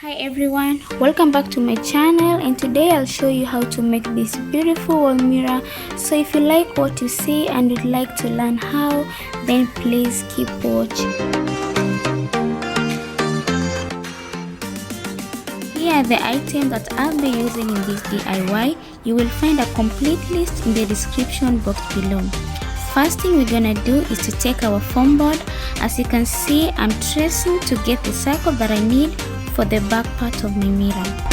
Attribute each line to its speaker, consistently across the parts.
Speaker 1: Hi everyone, welcome back to my channel, and today I'll show you how to make this beautiful wall mirror. So if you like what you see and would like to learn how, then please keep watching. Here are the items that I'll be using in this DIY. You will find a complete list in the description box below. First thing we're gonna do is to take our foam board. As you can see, I'm tracing to get the circle that I need for the back part of my mirror.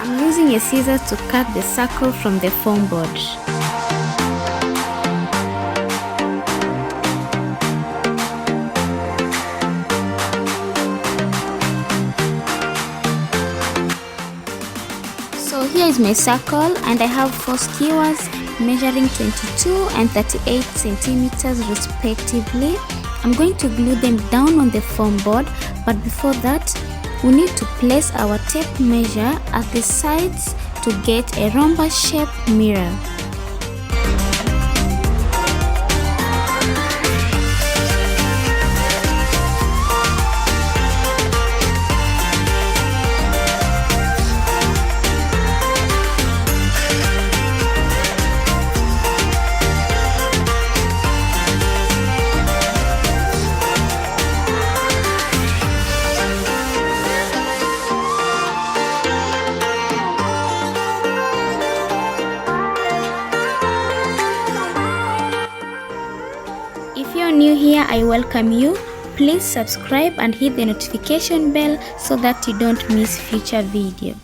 Speaker 1: Using a scissors to cut the circle from the foam board. So here is my circle, and I have 4 skewers measuring 22 and 38 centimeters respectively. I'm going to glue them down on the foam board, but before that we need to place our tape measure at the sides to get a rhombus shaped mirror. If you're new here, I welcome you. Please subscribe and hit the notification bell so that you don't miss future videos.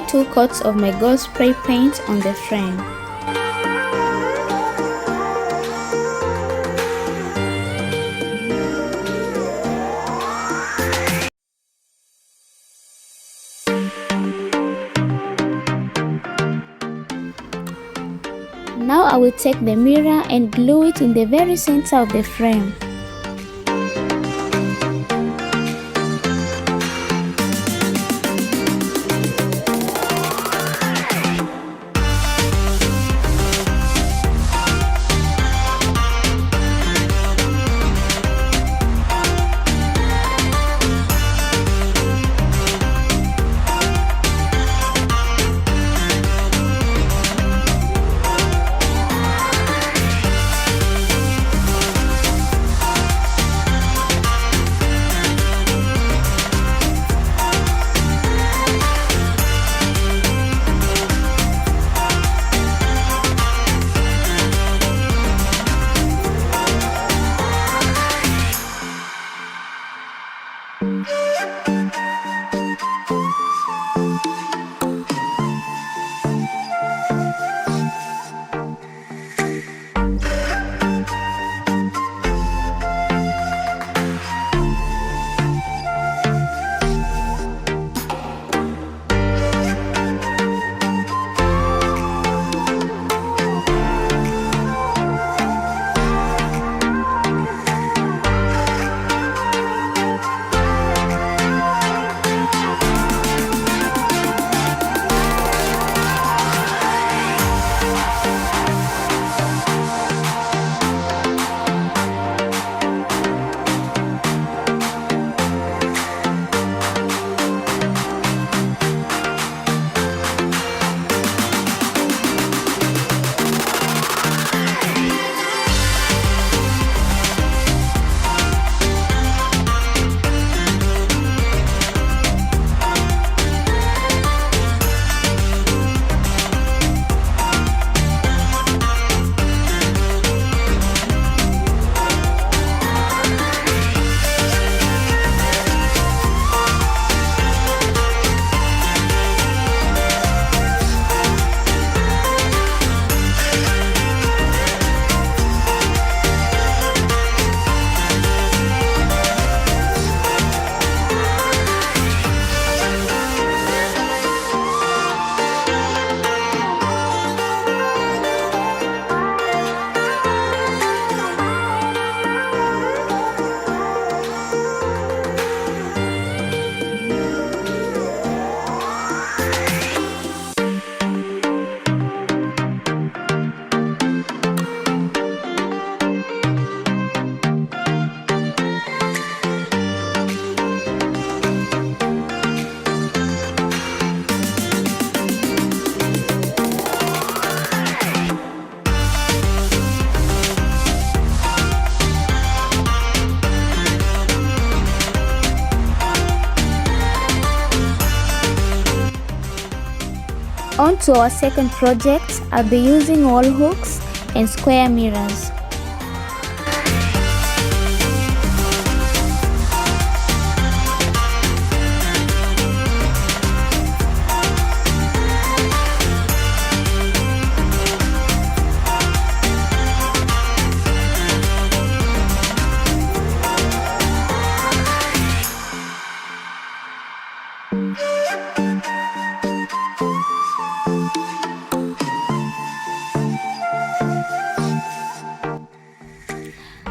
Speaker 1: 2 coats of my gold spray paint on the frame. Now I will take the mirror and glue it in the very center of the frame. On to our second project, I'll be using wall hooks and square mirrors.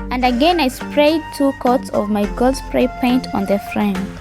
Speaker 1: And again I sprayed 2 coats of my gold spray paint on the frame.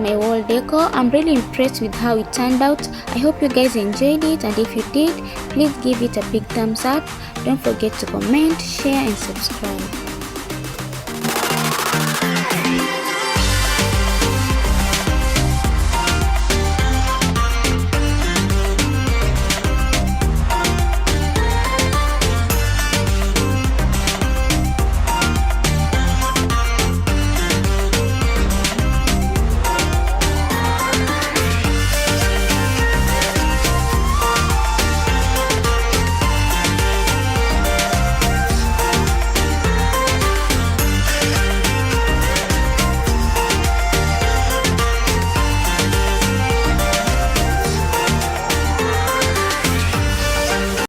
Speaker 1: my wall decor. I'm really impressed with how it turned out. I hope you guys enjoyed it, and if you did, please give it a big thumbs up. Don't forget to comment, share and subscribe.